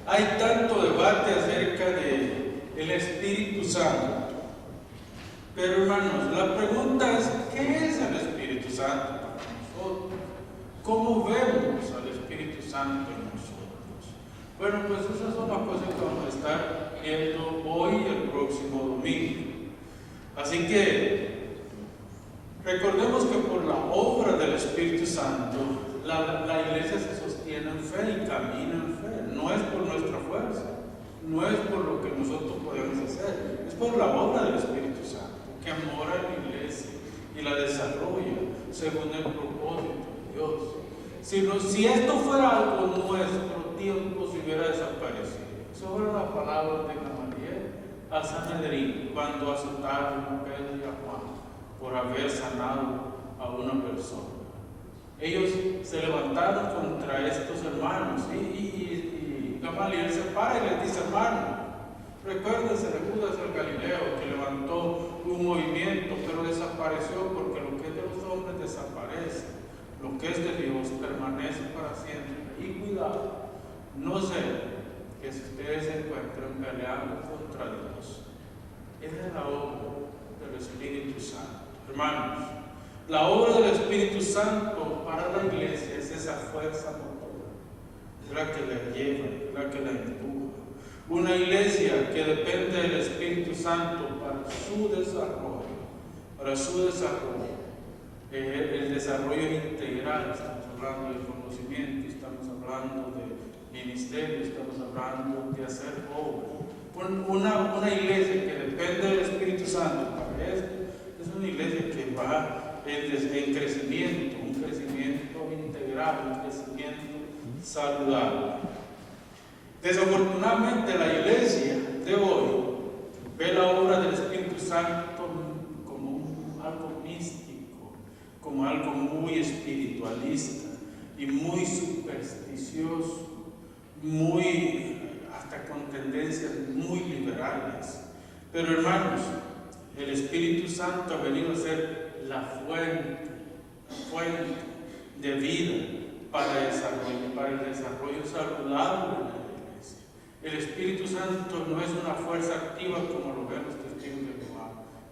Hay tanto debate acerca de el Espíritu Santo. Pero hermanos, la pregunta es, ¿qué es el Espíritu Santo para nosotros? ¿Cómo vemos al Espíritu Santo en nosotros? Bueno, pues esas son las cosas que vamos a estar viendo hoy y el próximo domingo. Así que recordemos que por la obra del Espíritu Santo, la iglesia se sostiene en fe y camina en fe. No es por nuestra fuerza, no es por lo que nosotros podemos hacer, es por la obra del Espíritu Santo, que mora en la iglesia y la desarrolla según el propósito de Dios. Si esto fuera algo nuestro, tiempo se hubiera desaparecido. Eso fueron las palabras de Gamaliel al Sanedrín cuando azotaron a Pedro y a Juan por haber sanado a una persona. Ellos se levantaron contra estos hermanos y Gamaliel se para y les dice: hermano, recuérdense de Judas el Galileo, que levantó un movimiento pero desapareció, porque lo que es de los hombres desaparece, lo que es de Dios permanece para siempre. Y cuidado, no sé que si ustedes se encuentran peleando contra Dios, esa es la obra del Espíritu Santo. Hermanos, la obra del Espíritu Santo para la iglesia es esa fuerza motora, es la que la lleva, es la que la empuja. Una iglesia que depende del Espíritu Santo para su desarrollo, el desarrollo integral. Estamos hablando del conocimiento, estamos hablando de ministerio, estamos hablando de hacer obra. Una iglesia que depende del Espíritu Santo para esto es una iglesia que va en crecimiento, un crecimiento integral, un crecimiento saludable. Desafortunadamente, la iglesia de hoy ve la obra del Espíritu Santo como algo místico, como algo muy espiritualista y muy supersticioso, hasta con tendencias muy liberales. Pero hermanos, el Espíritu Santo ha venido a ser la fuente de vida para el desarrollo saludable de la iglesia. El Espíritu Santo no es una fuerza activa como lo ven los testigos de Jehová.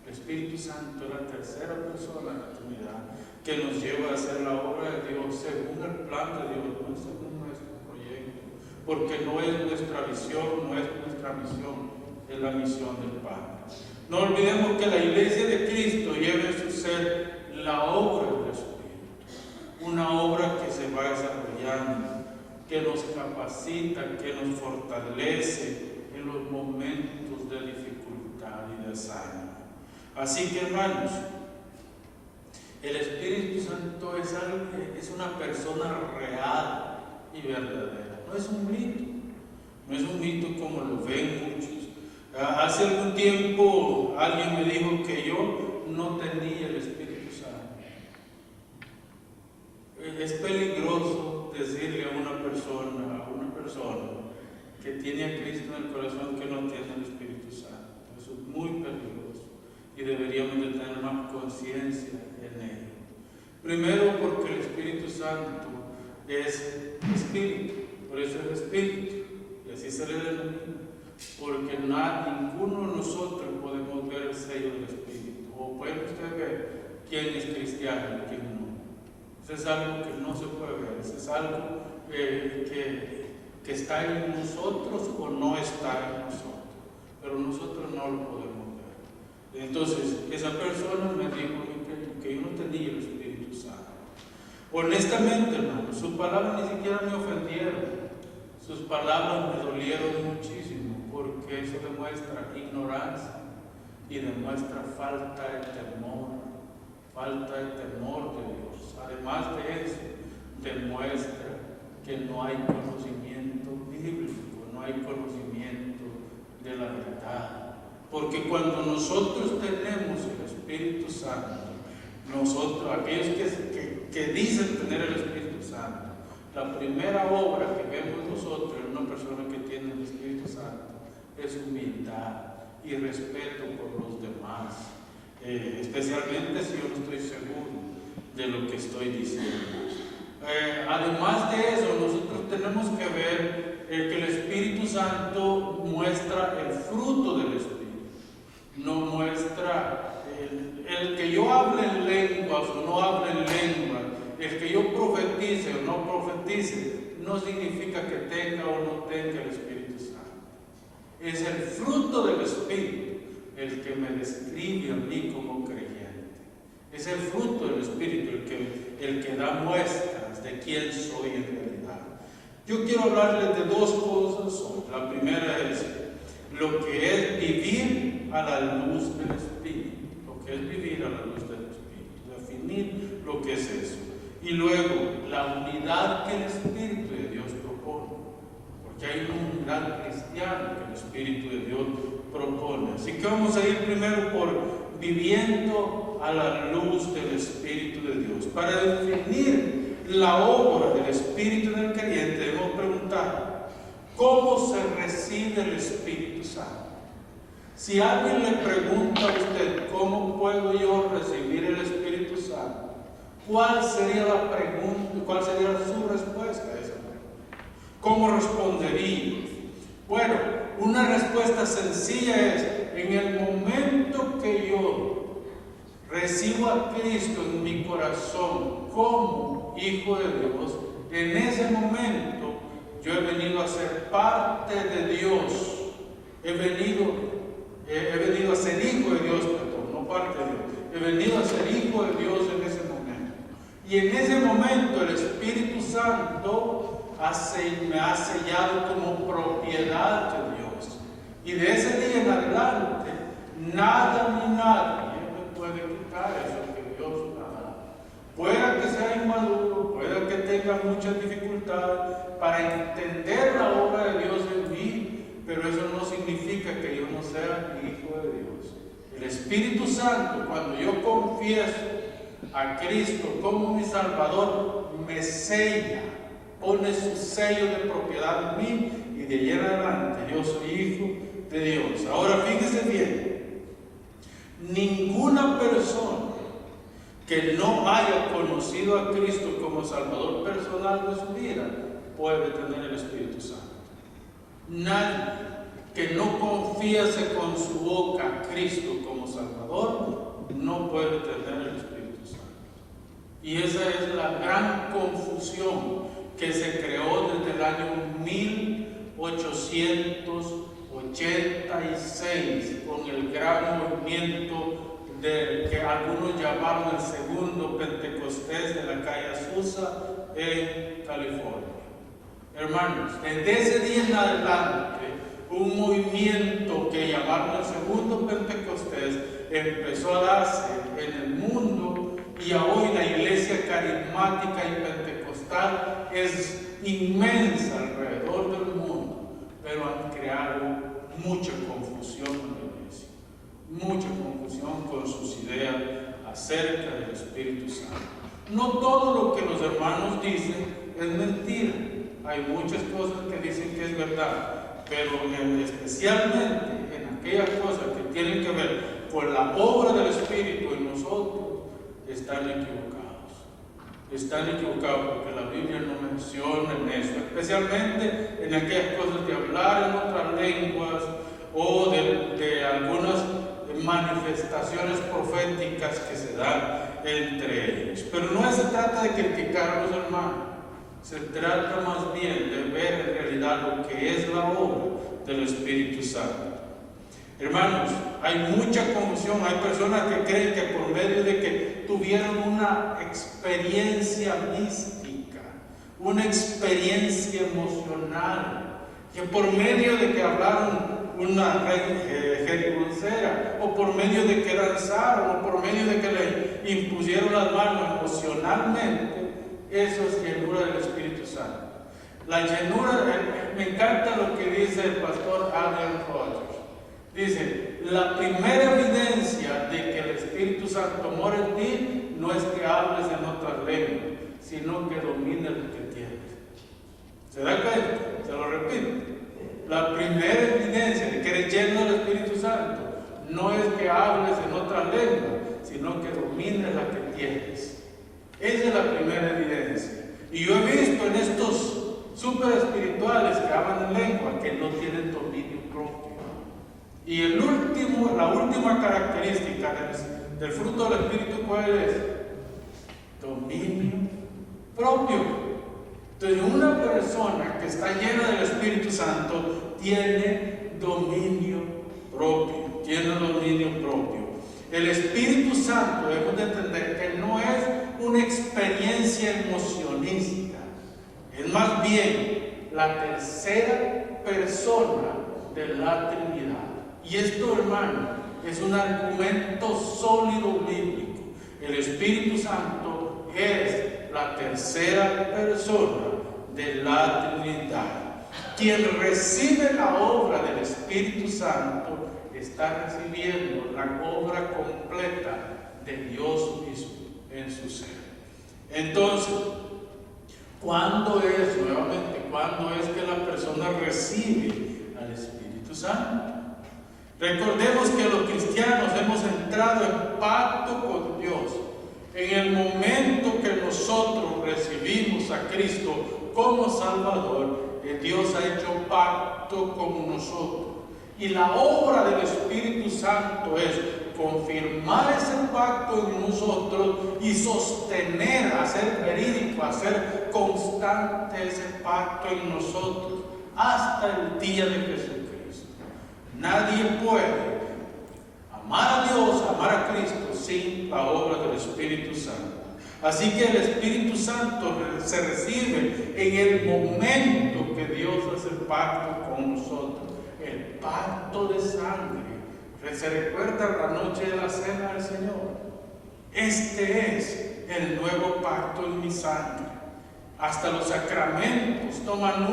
El Espíritu Santo es la tercera persona de la Trinidad que nos lleva a hacer la obra de Dios según el plan de Dios, no según nuestro proyecto, porque no es nuestra visión, no es nuestra misión, es la misión del Padre. No olvidemos que la iglesia de Cristo lleva en su ser la obra del Espíritu, una obra que se va desarrollando, que nos capacita, que nos fortalece en los momentos de dificultad y desánimo. Así que hermanos, el Espíritu Santo es una persona real y verdadera, no es un mito como lo ven muchos. Hace algún tiempo alguien me dijo que yo no tenía el Espíritu Santo. Es peligroso decirle a una persona que tiene a Cristo en el corazón que no tiene el Espíritu Santo. Eso es muy peligroso y deberíamos de tener más conciencia en ello. Primero, porque el Espíritu Santo es Espíritu, por eso es Espíritu, y así se le denomina. Porque ninguno de nosotros podemos ver el sello del Espíritu. O puede usted ver quién es cristiano y quién no. Eso es algo que no se puede ver. Eso es algo que está en nosotros o no está en nosotros. Pero nosotros no lo podemos ver. Entonces, esa persona me dijo que yo no tenía el Espíritu Santo. Honestamente, hermano, sus palabras ni siquiera me ofendieron. Sus palabras me dolieron muchísimo, porque eso demuestra ignorancia y demuestra falta de temor de Dios. Además de eso, demuestra que no hay conocimiento bíblico, no hay conocimiento de la verdad. Porque cuando nosotros tenemos el Espíritu Santo, aquellos que dicen tener el Espíritu Santo, la primera obra que vemos nosotros en una persona que tiene el Espíritu Santo es humildad y respeto por los demás, especialmente si yo no estoy seguro de lo que estoy diciendo. Además de eso, nosotros tenemos que ver que el Espíritu Santo muestra el fruto del Espíritu. No muestra el que yo hable en lenguas o no hable en lenguas, el que yo profetice o no profetice, no significa que tenga o no tenga el Espíritu Santo. Es el fruto del Espíritu el que me describe a mí como creyente. Es el fruto del Espíritu el que da muestras de quién soy en realidad. Yo quiero hablarles de dos cosas hoy. La primera es lo que es vivir a la luz del Espíritu. Lo que es vivir a la luz del Espíritu. Definir lo que es eso. Y luego, la unidad que el Espíritu de Dios propone. Porque hay una unidad cristiana que el Espíritu de Dios propone. Así que vamos a ir primero por viviendo a la luz del Espíritu de Dios. Para definir la obra del Espíritu en el creyente, debemos preguntar, ¿cómo se recibe el Espíritu Santo? Si alguien le pregunta a usted, ¿cómo puedo yo recibir el Espíritu Santo? ¿Cuál sería la pregunta? ¿Cuál sería su respuesta a esa pregunta? ¿Cómo respondería? Bueno, una respuesta sencilla es, en el momento que yo recibo a Cristo en mi corazón como hijo de Dios, en ese momento yo he venido a ser parte de Dios. He venido a ser hijo de Dios, perdón, no parte de Dios. He venido a ser hijo de Dios en ese momento. Y en ese momento el Espíritu Santo me ha sellado como propiedad de Dios. Y de ese día en adelante, nada ni nadie me puede quitar eso que Dios me ha dado. Pueda que sea inmaduro, pueda que tenga muchas dificultades para entender la obra de Dios en mí, pero eso no significa que yo no sea hijo de Dios. El Espíritu Santo, cuando yo confieso a Cristo como mi Salvador, me sella, pone su sello de propiedad en mí, y de ahí en adelante yo soy hijo de Dios. Ahora fíjese bien, ninguna persona que no haya conocido a Cristo como Salvador personal de su vida puede tener el Espíritu Santo. Nadie que no confiese con su boca a Cristo como Salvador no puede tener el Espíritu Santo. Y esa es la gran confusión que se creó desde el año 1886 con el gran movimiento que algunos llamaron el segundo Pentecostés de la calle Azusa en California. Hermanos, desde ese día en adelante, un movimiento que llamaron el segundo Pentecostés empezó a darse en el mundo, y hoy la iglesia carismática y pentecostal es inmensa alrededor del mundo, pero han creado mucha confusión en la iglesia, mucha confusión con sus ideas acerca del Espíritu Santo. No todo lo que los hermanos dicen es mentira. Hay muchas cosas que dicen que es verdad, pero especialmente en aquellas cosas que tienen que ver con la obra del Espíritu en nosotros, están equivocados. Están equivocados porque la Biblia no menciona en eso, especialmente en aquellas cosas de hablar en otras lenguas o de algunas manifestaciones proféticas que se dan entre ellos. Pero no se trata de criticar a los hermanos. Se trata más bien de ver en realidad lo que es la obra del Espíritu Santo. Hermanos, hay mucha confusión. Hay personas que creen que por medio de que tuvieron una experiencia mística, una experiencia emocional, que por medio de que hablaron una jericrucera, o por medio de que danzaron, o por medio de que le impusieron las manos emocionalmente, eso es llenura del Espíritu Santo. La llenura, me encanta lo que dice el pastor Adrian Rogers. Dice, la primera evidencia de que el Espíritu Santo mora en ti no es que hables en otras lenguas, sino que domines lo que tienes. ¿Se da cuenta? Se lo repito. La primera evidencia de que eres lleno del Espíritu Santo no es que hables en otras lenguas, sino que domines la que tienes. Esa es la primera evidencia. Y yo he visto en estos super espirituales que hablan en lengua que no tienen dominio propio. Y la última característica del fruto del Espíritu, ¿cuál es? Dominio propio. Entonces, una persona que está llena del Espíritu Santo tiene dominio propio. Tiene dominio propio. El Espíritu Santo, debemos de entender que no es una experiencia emocionista, es más bien la tercera persona de la Trinidad. Y esto, hermano, es un argumento sólido bíblico. El Espíritu Santo es la tercera persona de la Trinidad. Quien recibe la obra del Espíritu Santo está recibiendo la obra completa de Dios mismo en su ser. Entonces, ¿cuándo es que la persona recibe al Espíritu Santo? Recordemos que los cristianos hemos entrado en pacto con Dios. En el momento que nosotros recibimos a Cristo como Salvador, Dios ha hecho pacto con nosotros. Y la obra del Espíritu Santo es confirmar ese pacto en nosotros y sostener, hacer verídico, hacer constante ese pacto en nosotros hasta el día de Jesucristo. Nadie puede amar a Dios, amar a Cristo sin la obra del Espíritu Santo. Así que el Espíritu Santo se recibe en el momento que Dios hace el pacto con nosotros. El pacto de sangre. Se recuerda la noche de la cena del Señor. Este es el nuevo pacto en mi sangre. Hasta los sacramentos toman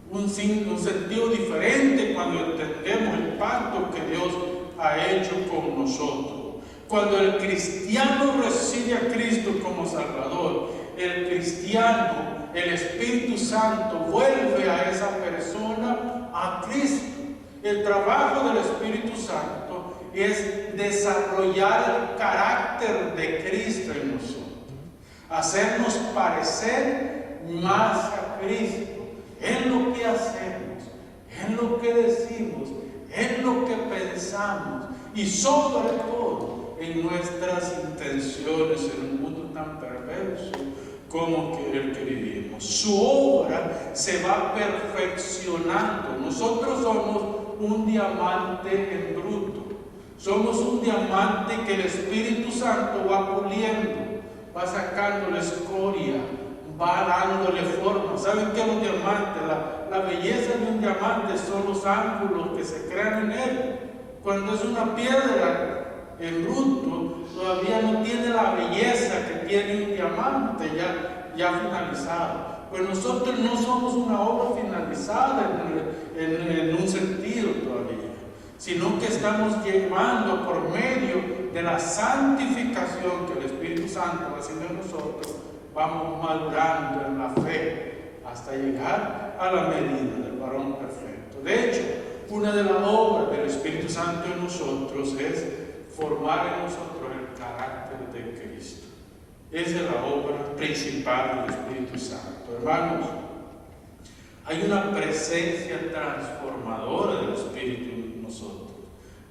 un sentido diferente cuando entendemos el pacto que Dios ha hecho con nosotros. Cuando el cristiano recibe a Cristo como Salvador, el cristiano, el Espíritu Santo vuelve a esa persona a Cristo. El trabajo del Espíritu Santo es desarrollar el carácter de Cristo en nosotros, hacernos parecer más a Cristo en lo que hacemos, en lo que decimos, en lo que pensamos y sobre todo en nuestras intenciones en un mundo tan perverso como el que vivimos. Su obra se va perfeccionando. Nosotros somos un diamante en bruto. Somos un diamante que el Espíritu Santo va puliendo, va sacando la escoria, va dándole forma. ¿Saben qué es un diamante? La belleza de un diamante son los ángulos que se crean en él. Cuando es una piedra en bruto, todavía no tiene la belleza que tiene un diamante ya finalizado. Pues nosotros no somos una obra finalizada en un sentido todavía, sino que estamos llevando por medio de la santificación que el Espíritu Santo va haciendo en nosotros, vamos madurando en la fe hasta llegar a la medida del varón perfecto. De hecho, una de las obras del Espíritu Santo en nosotros es formar en nosotros el carácter de Cristo. Esa es la obra principal del Espíritu Santo. Hermanos, hay una presencia transformadora del Espíritu en nosotros.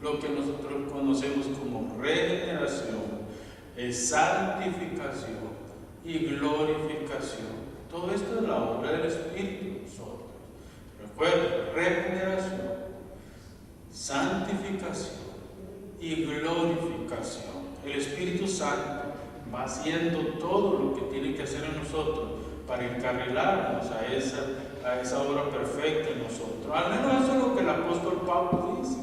Lo que nosotros conocemos como regeneración, santificación y glorificación. Todo esto es la obra del Espíritu en nosotros. Recuerden, regeneración, santificación y glorificación. El Espíritu Santo va haciendo todo lo que tiene que hacer en nosotros para encarrilarnos a esa obra perfecta en nosotros. Al menos eso es lo que el apóstol Pablo dice.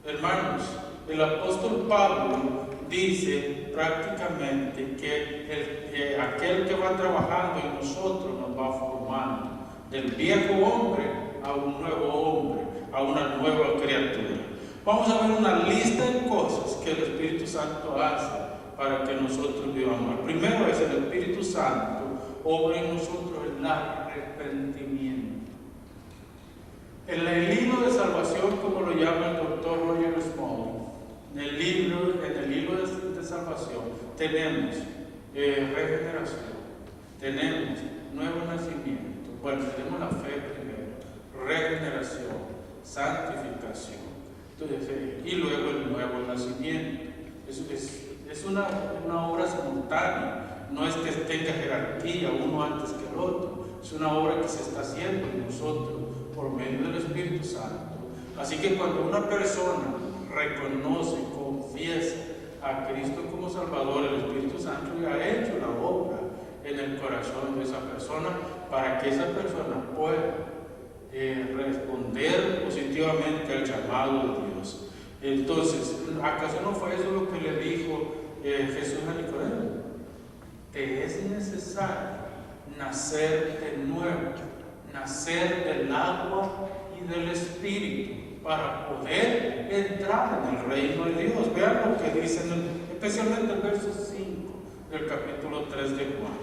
Hermanos, el apóstol Pablo dice prácticamente que aquel que va trabajando en nosotros nos va formando del viejo hombre a un nuevo hombre, a una nueva criatura. Vamos a ver una lista de cosas que el Espíritu Santo hace para que nosotros vivamos. Primero es el Espíritu Santo obra en nosotros el arrepentimiento. En el libro de salvación, como lo llama el doctor Roger Small, en el libro de salvación tenemos regeneración, tenemos regeneración, santificación. Entonces, y luego el nuevo nacimiento. Es una obra simultánea, no es que tenga jerarquía uno antes que el otro, es una obra que se está haciendo en nosotros por medio del Espíritu Santo. Así que cuando una persona reconoce, confiesa a Cristo como Salvador, el Espíritu Santo ya ha hecho la obra en el corazón de esa persona para que esa persona pueda responder positivamente al llamado de Dios. Entonces, ¿acaso no fue eso lo que le dijo Jesús a Nicodemo? Te es necesario nacer de nuevo, nacer del agua y del Espíritu para poder entrar en el reino de Dios. Vean lo que dicen, especialmente el verso 5 del capítulo 3 de Juan.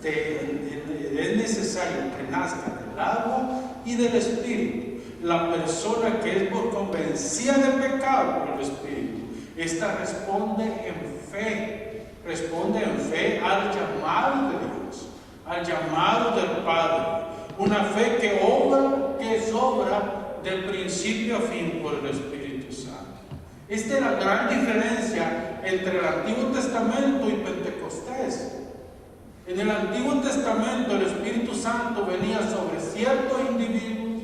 Es necesario que nazca del agua y del Espíritu. La persona que es por convencida de pecado por el Espíritu, esta responde en fe al llamado de Dios, al llamado del Padre, una fe que es obra de principio a fin por el Espíritu Santo. Esta es la gran diferencia entre el Antiguo Testamento y Pentecostés. En el Antiguo Testamento el Espíritu Santo venía sobre ciertos individuos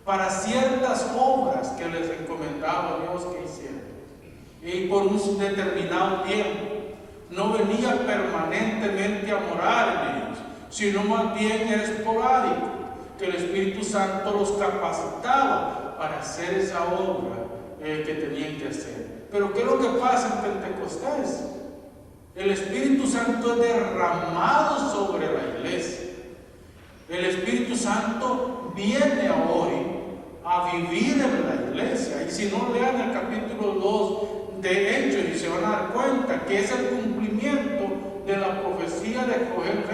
para ciertas obras que les encomendaba Dios que hicieran, y por un determinado tiempo. No venía permanentemente a morar en ellos, sino más bien era esporádico, que el Espíritu Santo los capacitaba para hacer esa obra que tenían que hacer. Pero ¿qué es lo que pasa en Pentecostés? El Espíritu Santo es derramado sobre la iglesia. El Espíritu Santo viene hoy a vivir en la iglesia. Y si no, lean el capítulo 2 de Hechos y se van a dar cuenta que es el cumplimiento de la profecía de Joel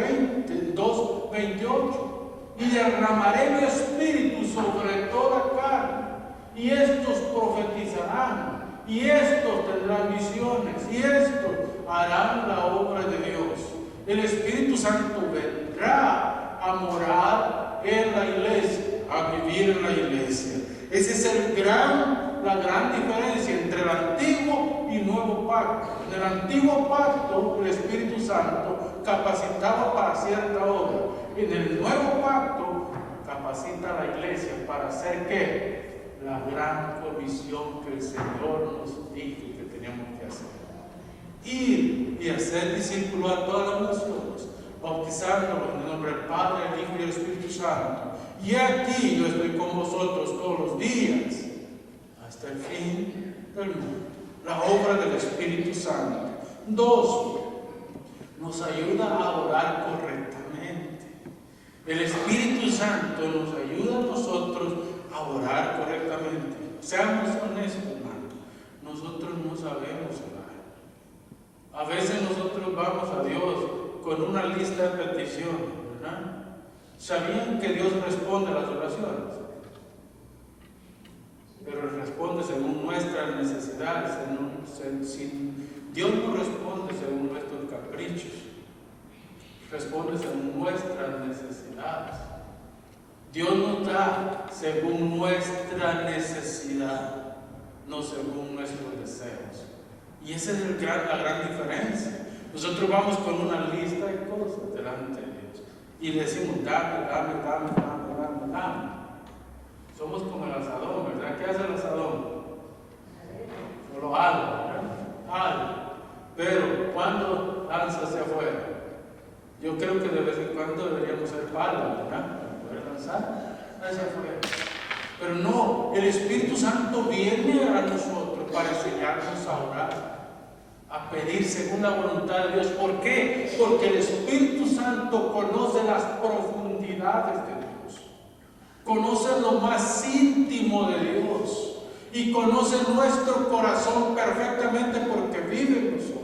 2:28. Y derramaré mi espíritu sobre toda carne, y estos profetizarán, y estos tendrán visiones, y estos harán la obra de Dios. El Espíritu Santo vendrá a morar en la iglesia, a vivir en la iglesia. Esa es la gran diferencia entre el antiguo y nuevo pacto. En el antiguo pacto, el Espíritu Santo capacitaba para cierta obra. En el nuevo pacto, capacita a la iglesia para hacer ¿qué? La gran comisión que el Señor nos dijo que teníamos que hacer. Ir y hacer discípulos a todas las naciones, bautizándolos en el nombre del Padre, el Hijo y el Espíritu Santo. Y aquí yo estoy con vosotros todos los días, hasta el fin del mundo. La obra del Espíritu Santo. 2. Nos ayuda a orar correctamente. El Espíritu Santo nos ayuda a nosotros a orar correctamente. Seamos honestos, hermano. Nosotros no sabemos orar. A veces nosotros vamos a Dios con una lista de peticiones, ¿verdad? ¿Sabían que Dios responde a las oraciones? Pero responde según nuestras necesidades. Dios no responde según nuestros caprichos, responde según nuestras necesidades. Dios nos da según nuestra necesidad, no según nuestros deseos. Y esa es la gran diferencia. Nosotros vamos con una lista de cosas delante de Dios y decimos, dame. Somos como el asadón, ¿verdad? ¿Qué hace el asadón? Solo algo, ¿verdad? Algo. Pero cuando lanza hacia afuera, yo creo que de vez en cuando deberíamos ser palos, ¿verdad? Para poder lanzar hacia afuera. Pero no, el Espíritu Santo viene a nosotros para enseñarnos a orar, a pedir según la voluntad de Dios. ¿Por qué? Porque el Espíritu Santo conoce las profundidades de Dios, conoce lo más íntimo de Dios y conoce nuestro corazón perfectamente porque vive en nosotros.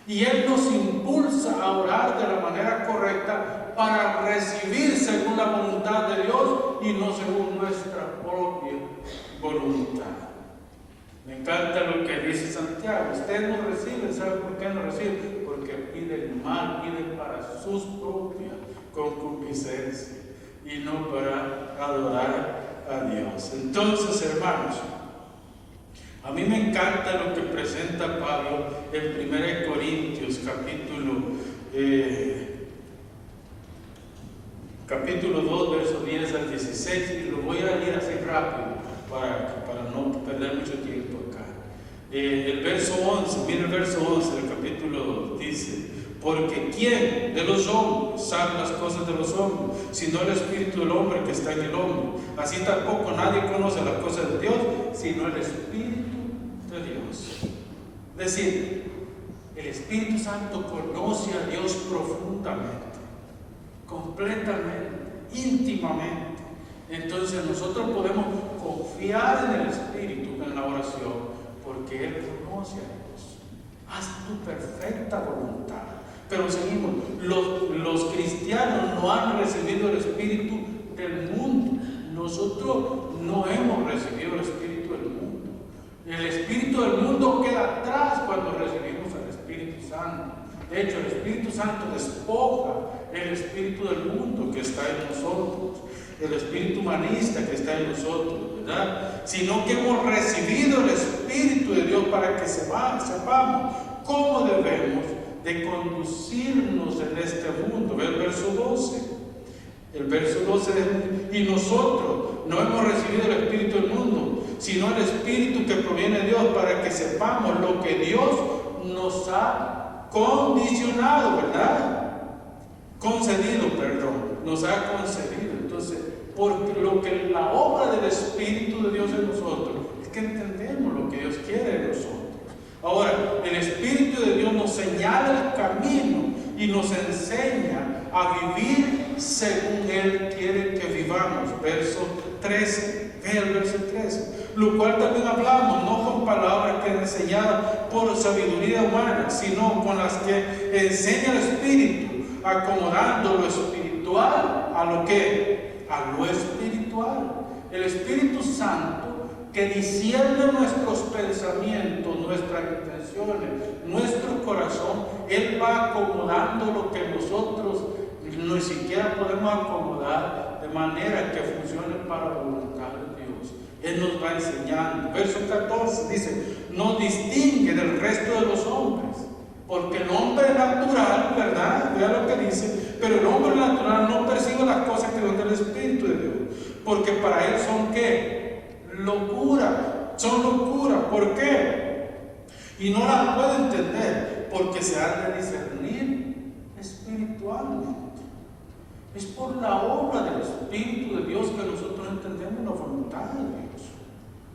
Y Él nos impulsa a orar de la manera correcta para recibir según la voluntad de Dios y no según nuestra propia voluntad. Me encanta lo que dice Santiago. Usted no recibe, ¿sabe por qué no recibe? Porque piden mal, piden para sus propias concupiscencias y no para adorar a Dios. Entonces, hermanos, a mí me encanta lo que presenta Pablo en 1 Corintios capítulo 2, versos 10 al 16, y lo voy a ir así rápido para no perder mucho tiempo acá. El verso 11, mira el verso 11 del capítulo 2, dice: porque ¿quién de los hombres sabe las cosas de los hombres, sino el espíritu del hombre que está en el hombre? Así tampoco nadie conoce las cosas de Dios, sino el espíritu de Dios. Es decir, el Espíritu Santo conoce a Dios profundamente, completamente, íntimamente. Entonces nosotros podemos confiar en el Espíritu en la oración, porque Él conoce a Dios. Haz tu perfecta voluntad. Pero seguimos, los cristianos no han recibido el Espíritu del mundo. Nosotros no hemos recibido el Espíritu del mundo. El Espíritu del mundo queda atrás cuando recibimos el Espíritu Santo. De hecho, el Espíritu Santo despoja el espíritu del mundo que está en nosotros, el espíritu humanista que está en nosotros, ¿verdad? Sino que hemos recibido el Espíritu de Dios para que sepamos cómo debemos de conducirnos en este mundo. Ve el verso 12. El verso 12 y nosotros no hemos recibido el Espíritu del mundo, sino el Espíritu que proviene de Dios, para que sepamos lo que Dios nos ha condicionado, ¿verdad? Nos ha concedido. Entonces, porque lo que la obra del Espíritu de Dios en nosotros es que entendemos lo que Dios quiere de nosotros. Ahora, el Espíritu de Dios nos señala el camino y nos enseña a vivir según Él quiere que vivamos. Verso 13, ve el verso 13. Lo cual también hablamos, no con palabras que enseñadas por sabiduría humana, sino con las que enseña el Espíritu, acomodando lo espiritual a lo que, a lo espiritual. El Espíritu Santo, que discierne nuestros pensamientos, nuestras intenciones, nuestro corazón, Él va acomodando lo que nosotros ni siquiera podemos acomodar, de manera que funcione para la voluntad de Dios. Él nos va enseñando. Verso 14 dice: nos distingue del resto de los hombres, porque el hombre natural, ¿verdad? Vea lo que dice, pero el hombre natural no percibe las cosas que son del Espíritu de Dios, porque para él son ¿qué? Locura, son locura. ¿Por qué? Y no las puede entender, porque se han de discernir espiritualmente. Es por la obra del Espíritu de Dios que nosotros entendemos la voluntad de Dios.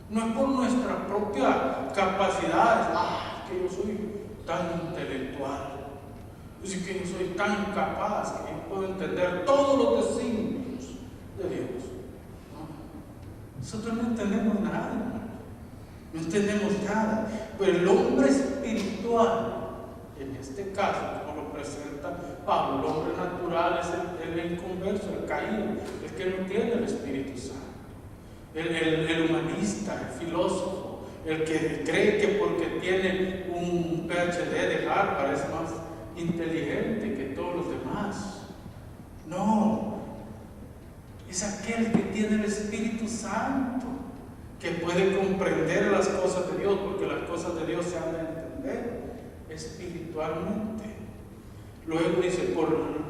No es por nuestra propia capacidad, que yo soy tan intelectual, es que yo soy tan capaz que yo puedo entender todos los designios de Dios. ¿No? Nosotros no entendemos nada, hermano. No entendemos nada. Pero el hombre espiritual, en este caso, como lo presenta Pablo, el hombre natural es el inconverso, el caído, el que no tiene el Espíritu Santo. El humanista, el filósofo, el que cree que porque tiene un PhD de Harvard es más inteligente que todos los demás. No, es aquel que tiene el Espíritu Santo, que puede comprender las cosas de Dios, porque las cosas de Dios se han de entender espiritualmente. Luego dice,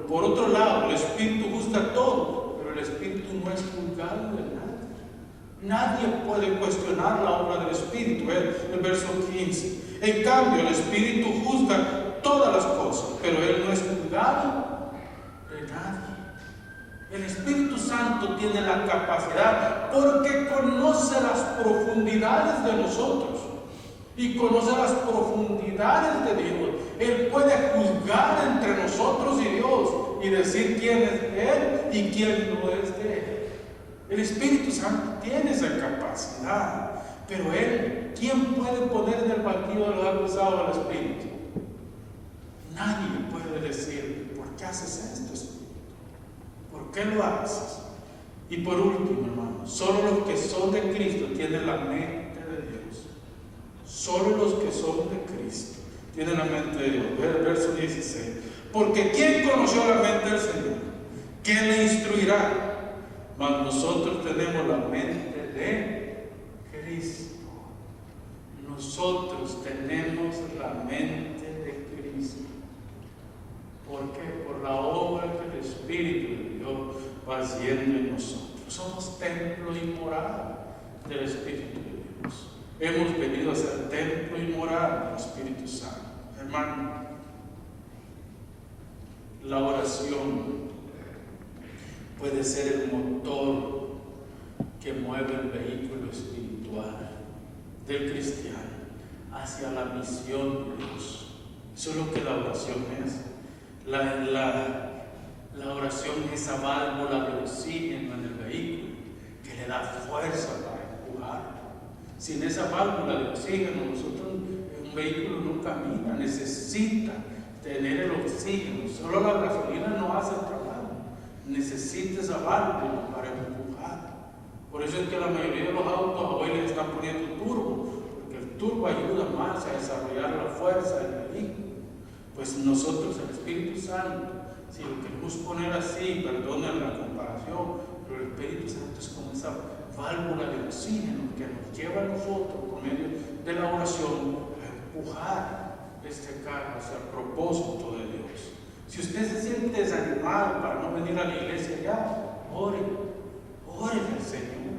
por otro lado, el Espíritu juzga todo, pero el Espíritu no es juzgado de nadie. Nadie puede cuestionar la obra del Espíritu. El verso 15. En cambio, el Espíritu juzga todas las cosas, pero Él no es juzgado de nadie. El Espíritu Santo tiene la capacidad, porque conoce las profundidades de nosotros y conoce las profundidades de Dios. Él puede juzgar entre nosotros y Dios y decir quién es de Él y quién no es de Él. El Espíritu Santo tiene esa capacidad, pero Él, ¿quién puede poner en el banquillo de los acusados al Espíritu? Nadie puede decir, ¿por qué haces esto, Espíritu? ¿Por qué lo haces? Y por último, hermanos, solo los que son de Cristo tienen la mente de Dios. Solo los que son de Cristo tienen la mente de Dios. Ve el verso 16. Porque ¿quién conoció la mente del Señor? ¿Quién le instruirá? mas nosotros tenemos la mente de Cristo. Nosotros tenemos la mente de Cristo. ¿Por qué? Por la obra que el Espíritu de Dios va haciendo en nosotros. Somos templo y morada del Espíritu de Dios. Hemos venido a ser templo y morada del Espíritu Santo. Hermano, la oración puede ser el motor que mueve el vehículo espiritual del cristiano hacia la misión de Dios. Eso es lo que la oración es. La oración es esa válvula de oxígeno en el vehículo que le da fuerza para empujar. Sin esa válvula de oxígeno, un vehículo no camina, necesita tener el oxígeno. Solo la gasolina no hace el trabajo, necesita esa válvula para empujar. Por eso es que la mayoría de los autos hoy les están poniendo turbo, porque el turbo ayuda más a desarrollar la fuerza del vehículo. Pues nosotros, el Espíritu Santo, si lo queremos poner así, perdonen la comparación, pero el Espíritu Santo es como esa válvula de oxígeno que nos lleva a nosotros, por medio de la oración, a empujar este carro hacia el propósito de Dios. Si usted se siente desanimado para no venir a la iglesia ya, ore al Señor,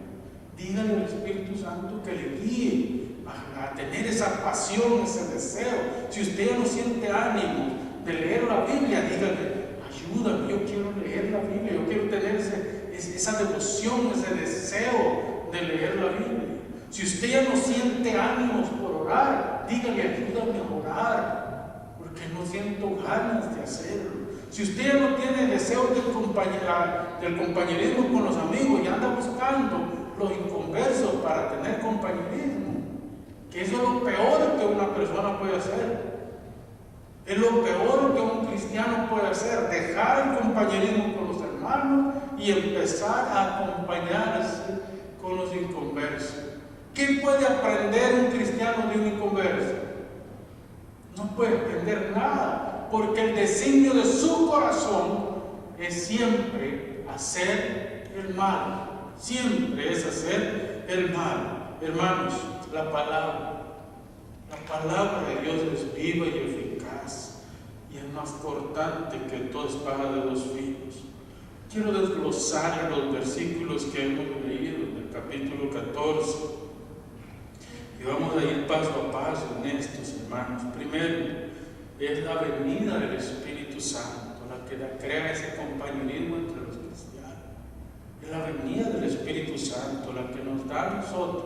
dígale al Espíritu Santo que le guíe a tener esa pasión, ese deseo. Si usted ya no siente ánimo de leer la Biblia, dígale: ayúdame, yo quiero leer la Biblia, yo quiero tener esa devoción, ese deseo de leer la Biblia. Si usted ya no siente ánimos por orar, dígale: ayúdame a orar, porque no siento ganas de hacerlo. Si usted ya no tiene deseo del compañerismo con los amigos y anda buscando los inconversos para tener compañerismo, que eso es lo peor que una persona puede hacer. Es lo peor que un cristiano puede hacer: dejar el compañerismo con los hermanos y empezar a acompañarse con los inconversos. ¿Qué puede aprender un cristiano de un inconverso? No puede aprender nada, porque el designio de su corazón es siempre hacer el mal. Siempre es hacer el mal. Hermanos, la palabra de Dios es viva y eficaz, y es más cortante que toda espada de dos filos. Quiero desglosar los versículos que hemos leído del capítulo 14, y vamos a ir paso a paso en estos, hermanos. Primero, es la venida del Espíritu Santo la que crea ese compañerismo entre los cristianos. Es la venida del Espíritu Santo la que nos da a nosotros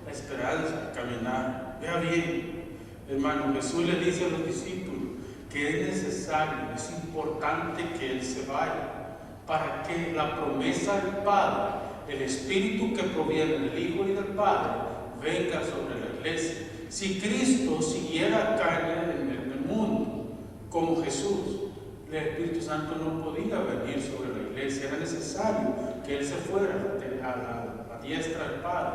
la esperanza de caminar. Vea bien, hermano, Jesús le dice a los discípulos que es necesario, es importante que Él se vaya, para que la promesa del Padre, el Espíritu que proviene del Hijo y del Padre, venga sobre la iglesia. Si Cristo siguiera acá en el mundo como Jesús, el Espíritu Santo no podía venir sobre la iglesia. Era necesario que Él se fuera a la diestra del Padre.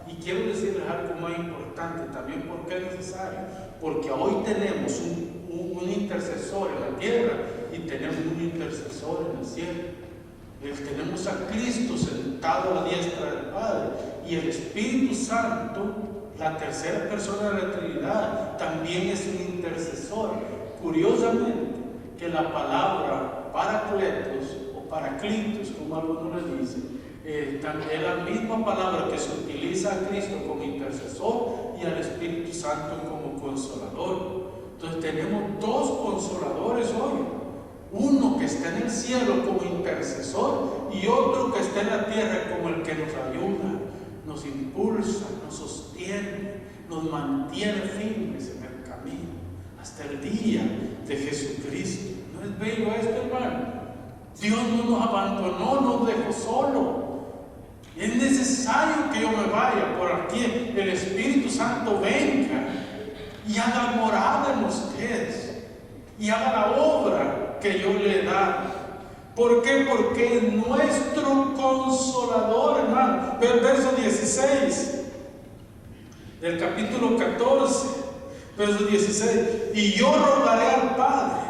Y quiero decirles algo más importante también. ¿Por qué es necesario? Porque hoy tenemos un intercesor en la tierra y tenemos un intercesor en el cielo. Tenemos a Cristo sentado a la diestra del Padre, y el Espíritu Santo, la tercera persona de la Trinidad, también es un intercesor. Curiosamente, que la palabra paracletos o paraclitos, como algunos le dicen, es la misma palabra que se utiliza a Cristo como intercesor y al Espíritu Santo como consolador. Entonces tenemos dos consoladores hoy: uno que está en el cielo como intercesor y otro que está en la tierra como el que nos ayuda, nos impulsa, nos sostiene, nos mantiene firmes en el camino hasta el día de Jesucristo. ¿No es bello esto, hermano? Dios no nos abandonó, no nos dejó solo. Es necesario que yo me vaya por aquí, el Espíritu Santo venga y haga morada en ustedes y haga la obra que yo le he dado. ¿Por qué? Porque es nuestro consolador, hermano. Ve el verso 16 del capítulo 14, verso 16: y yo rogaré al Padre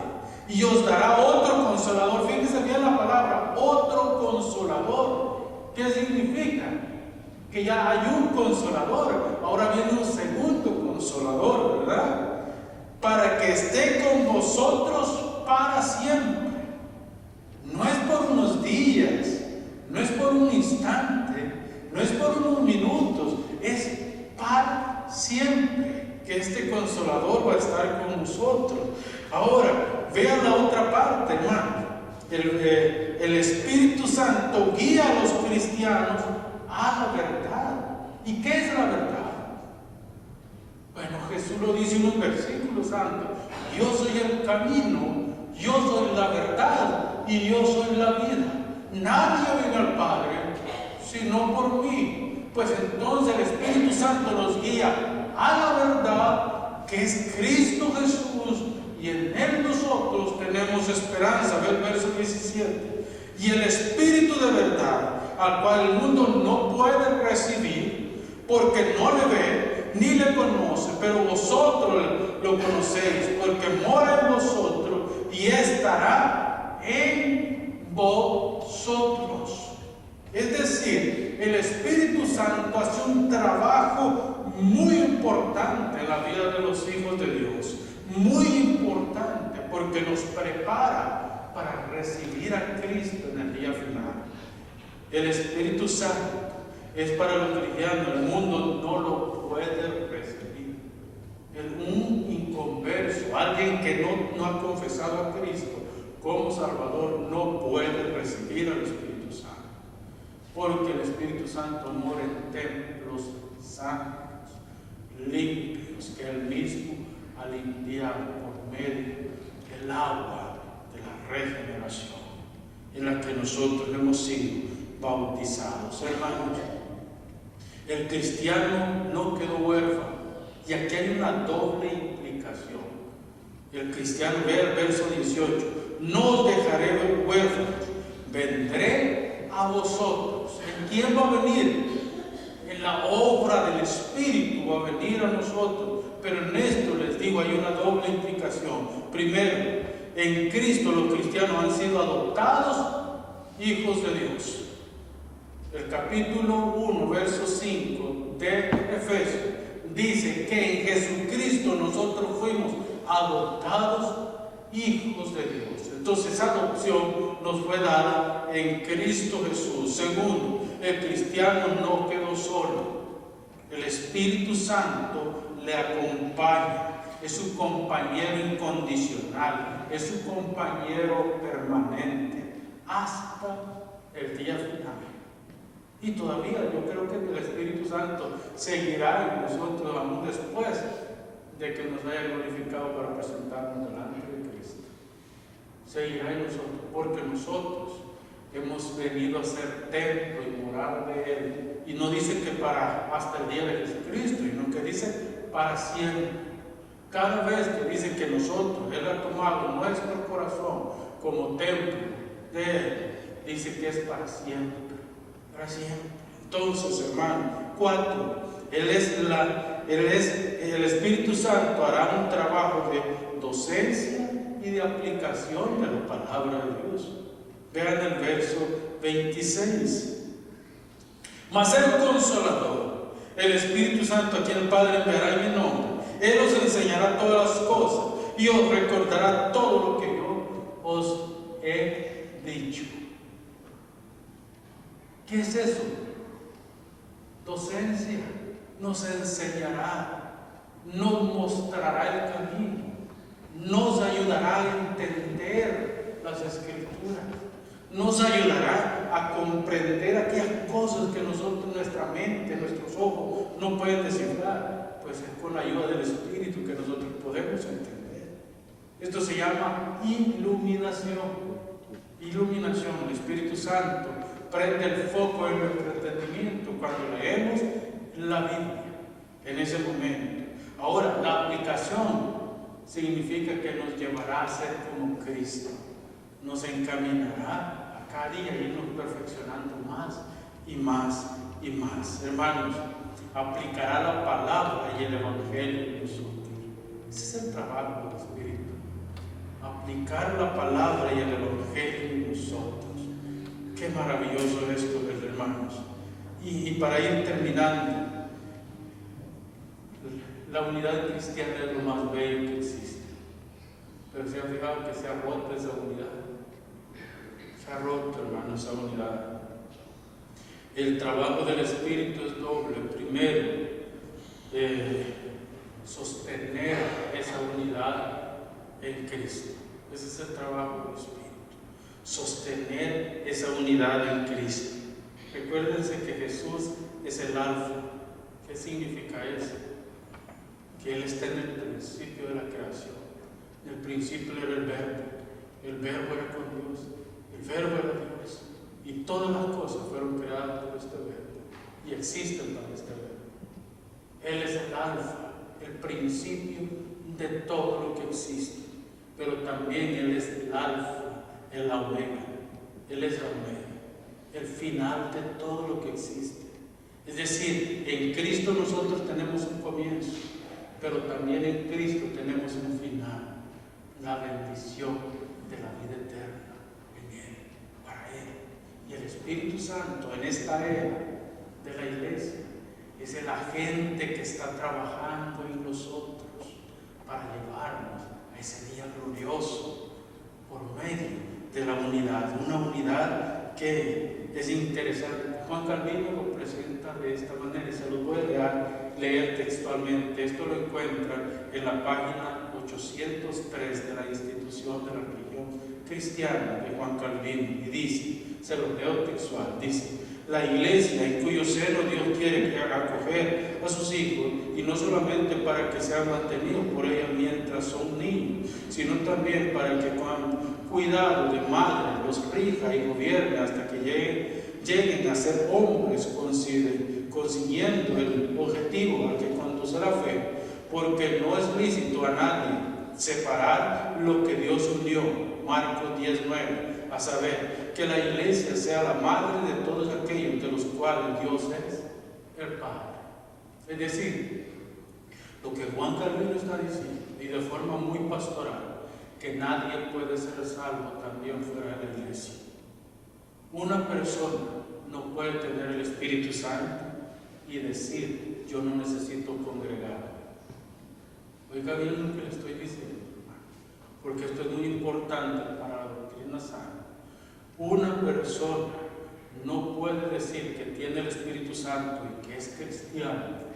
y os dará otro consolador. Fíjense bien la palabra, otro consolador, ¿Qué significa? Que ya hay un consolador. Ahora viene un segundo consolador, ¿verdad? Para que esté con vosotros para siempre. No es por unos días, no es por un instante, no es por unos minutos, es para siempre que este consolador va a estar con nosotros. Ahora, vean la otra parte, hermano. El Espíritu Santo guía a los cristianos a la verdad. ¿Y qué es la verdad? Bueno, Jesús lo dice en un versículo santo: yo soy el camino, yo soy la verdad y yo soy la vida. Nadie viene al Padre sino por mí. Pues entonces el Espíritu Santo nos guía a la verdad, que es Cristo Jesús, y en Él nosotros tenemos esperanza. Ve el verso 17. Y el Espíritu de verdad, al cual el mundo no puede recibir, porque no le ve ni le conoce, pero vosotros lo conocéis, porque mora en vosotros y estará en vosotros. Es decir, el Espíritu Santo hace un trabajo muy importante en la vida de los hijos de Dios, muy importante, porque nos prepara para recibir a Cristo en el día final. El Espíritu Santo es para los cristianos. El mundo no lo puede recibir. Un inconverso, alguien que no ha confesado a Cristo como Salvador, no puede recibir al Espíritu Santo, porque el Espíritu Santo mora en templos santos, limpios, que Él mismo ha limpiado por medio del agua de la regeneración, en la que nosotros hemos sido bautizados. Hermanos, el cristiano no quedó huérfano, y aquí hay una doble implicación. El cristiano, ve el verso 18: no os dejaré huérfanos, vendré a vosotros. ¿En quién va a venir? En la obra del Espíritu va a venir a nosotros. Pero en esto les digo, hay una doble implicación. Primero, en Cristo los cristianos han sido adoptados hijos de Dios. El capítulo 1, verso 5 de Efesios dice que en Jesucristo nosotros fuimos adoptados hijos de Dios. Entonces esa adopción nos fue dada en Cristo Jesús. Segundo, el cristiano no quedó solo. El Espíritu Santo le acompaña. Es su compañero incondicional, es su compañero permanente hasta el día final. Y todavía yo creo que el Espíritu Santo seguirá en nosotros aún después de que nos haya glorificado para presentarnos delante de Cristo. Seguirá en nosotros, porque nosotros hemos venido a ser templo y morar de Él. Y no dice que para hasta el día de Jesucristo, sino que dice para siempre. Cada vez que dice que nosotros, Él ha tomado nuestro corazón como templo de Él, dice que es para siempre. Para siempre. Entonces, hermano, 4. El Espíritu Santo hará un trabajo de docencia y de aplicación de la palabra de Dios. Vean el verso 26. Mas el Consolador, el Espíritu Santo, a quien el Padre enviará en mi nombre, Él os enseñará todas las cosas y os recordará todo lo que yo os he dicho. ¿Qué es eso? Docencia. Nos enseñará, nos mostrará el camino, nos ayudará a entender las Escrituras, nos ayudará a comprender aquellas cosas que nosotros, nuestra mente, nuestros ojos no pueden descifrar. Pues es con la ayuda del Espíritu que nosotros podemos entender. Esto se llama iluminación. Iluminación. El Espíritu Santo prende el foco en nuestro entendimiento cuando leemos la Biblia en ese momento. Ahora, la aplicación significa que nos llevará a ser como Cristo, nos encaminará a cada día irnos perfeccionando más y más y más. Hermanos, aplicará la palabra y el Evangelio en nosotros. Ese es el trabajo del Espíritu, aplicar la palabra y el Evangelio en nosotros. qué maravilloso esto, hermanos. Y para ir terminando, la unidad cristiana es lo más bello que existe. Pero se han fijado que se ha roto esa unidad. Se ha roto, hermanos, esa unidad. El trabajo del Espíritu es doble. Primero, sostener esa unidad en Cristo. Ese es el trabajo del Espíritu. Sostener esa unidad en Cristo. Recuérdense que Jesús es el alfa. ¿Qué significa eso? Que Él está en el principio de la creación. En el principio era el verbo era con Dios, el verbo era Dios, y todas las cosas fueron creadas por este verbo, y existen para este verbo. Él es el alfa, el principio de todo lo que existe, pero también Él es el alfa, el omega. Él es el omega, el final de todo lo que existe. Es decir, en Cristo nosotros tenemos un comienzo, pero también en Cristo tenemos un final, la bendición de la vida eterna en Él, para Él. Y el Espíritu Santo en esta era de la iglesia es el agente que está trabajando en nosotros para llevarnos a ese día glorioso por medio de la unidad, una unidad que es interesante. Juan Calvino lo presenta de esta manera y se lo voy a leer textualmente. Esto lo encuentran en la página 803 de la Institución de la Religión Cristiana de Juan Calvino, y dice, se lo leo textual, dice: la iglesia en cuyo seno Dios quiere acoger a sus hijos, y no solamente para que sean mantenidos por ella mientras son niños, sino también para que con cuidado de madre los rija y gobierne hasta que lleguen a ser hombres, consiguiendo el objetivo al que conduce la fe, porque no es lícito a nadie separar lo que Dios unió, Marcos 10:9, a saber, que la iglesia sea la madre de todos aquellos de los cuales Dios es el Padre. Es decir, lo que Juan Calvino está diciendo, y de forma muy pastoral, que nadie puede ser salvo también fuera de la iglesia. Una persona no puede tener el Espíritu Santo y decir: yo no necesito congregar. Oiga bien lo que le estoy diciendo, porque esto es muy importante para la doctrina sana. Una persona no puede decir que tiene el Espíritu Santo y que es cristiano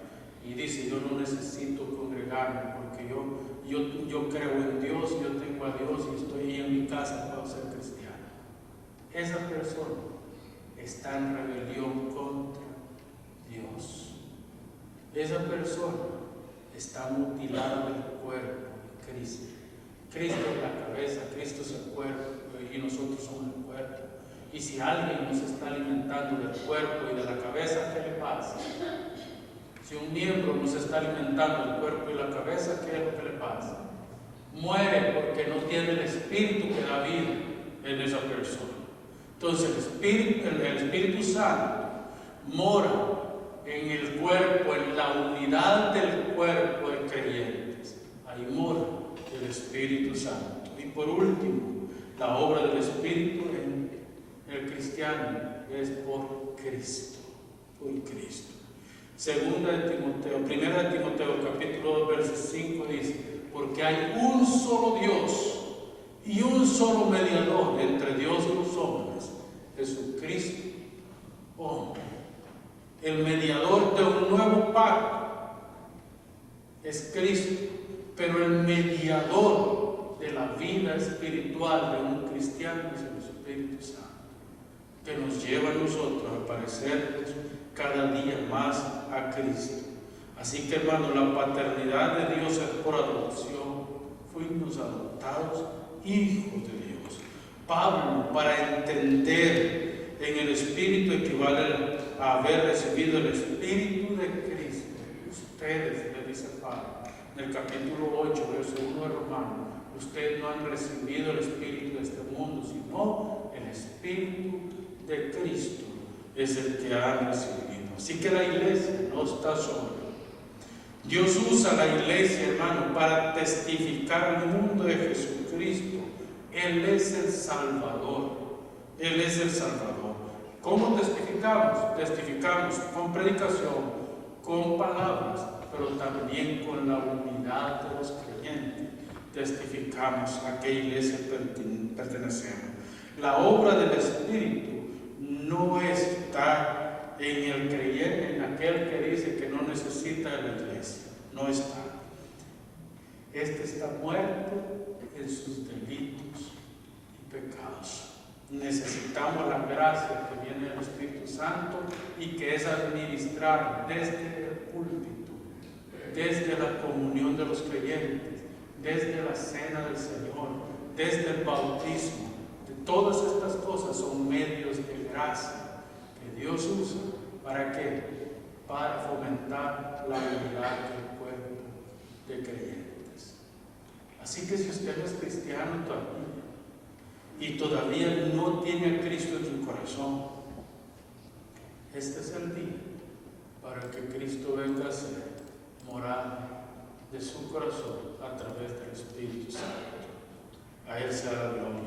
y dice: yo no necesito congregarme porque yo creo en Dios, yo tengo a Dios y estoy ahí en mi casa, puedo ser cristiano. Esa persona está en rebelión contra Dios. Esa persona está mutilada del cuerpo de Cristo. Cristo es la cabeza, Cristo es el cuerpo y nosotros somos el cuerpo. Y si alguien nos está alimentando del cuerpo y de la cabeza, ¿qué le pasa? Si un miembro nos está alimentando del cuerpo y la cabeza, ¿qué es lo que le pasa? Muere porque no tiene el Espíritu que da vida en esa persona. Entonces el Espíritu Santo mora en el cuerpo, en la unidad del cuerpo de creyentes. Ahí mora el Espíritu Santo. Y por último, la obra del Espíritu en el cristiano es por Cristo. Por Cristo. Primera de Timoteo, capítulo 2, verso 5 dice: porque hay un solo Dios y un solo mediador entre Dios y los hombres, Jesucristo, hombre. El mediador de un nuevo pacto es Cristo, pero el mediador de la vida espiritual de un cristiano es el Espíritu Santo, que nos lleva a nosotros a parecernos cada día más a Cristo. Así que, hermano, la paternidad de Dios es por adopción. Fuimos adoptados hijos de Dios. Pablo, para entender en el Espíritu, equivale a haber recibido el Espíritu de Cristo. Ustedes, le dice Pablo, en el capítulo 8, verso 1 de Romanos, ustedes no han recibido el Espíritu de este mundo, sino el Espíritu de Cristo es el que han recibido. Así que la iglesia no está sola. Dios usa la iglesia, hermano, para testificar al mundo de Jesucristo. Él es el Salvador. Él es el Salvador. ¿Cómo testificamos? Testificamos con predicación, con palabras, pero también con la unidad de los creyentes. Testificamos a qué iglesia pertenecemos. La obra del Espíritu no está en el creyente, en aquel que dice que no necesita de la iglesia. No está. Este está muerto en sus delitos y pecados. Necesitamos la gracia que viene del Espíritu Santo y que es administrar desde el púlpito, desde la comunión de los creyentes, desde la cena del Señor, desde el bautismo. Todas estas cosas son medios de gracia que Dios usa. ¿Para qué? Para fomentar la unidad del cuerpo de creyentes. Así que si usted es cristiano todavía y todavía no tiene a Cristo en su corazón, este es el día para que Cristo venga a ser morada de su corazón a través del Espíritu Santo. A Él sea la gloria.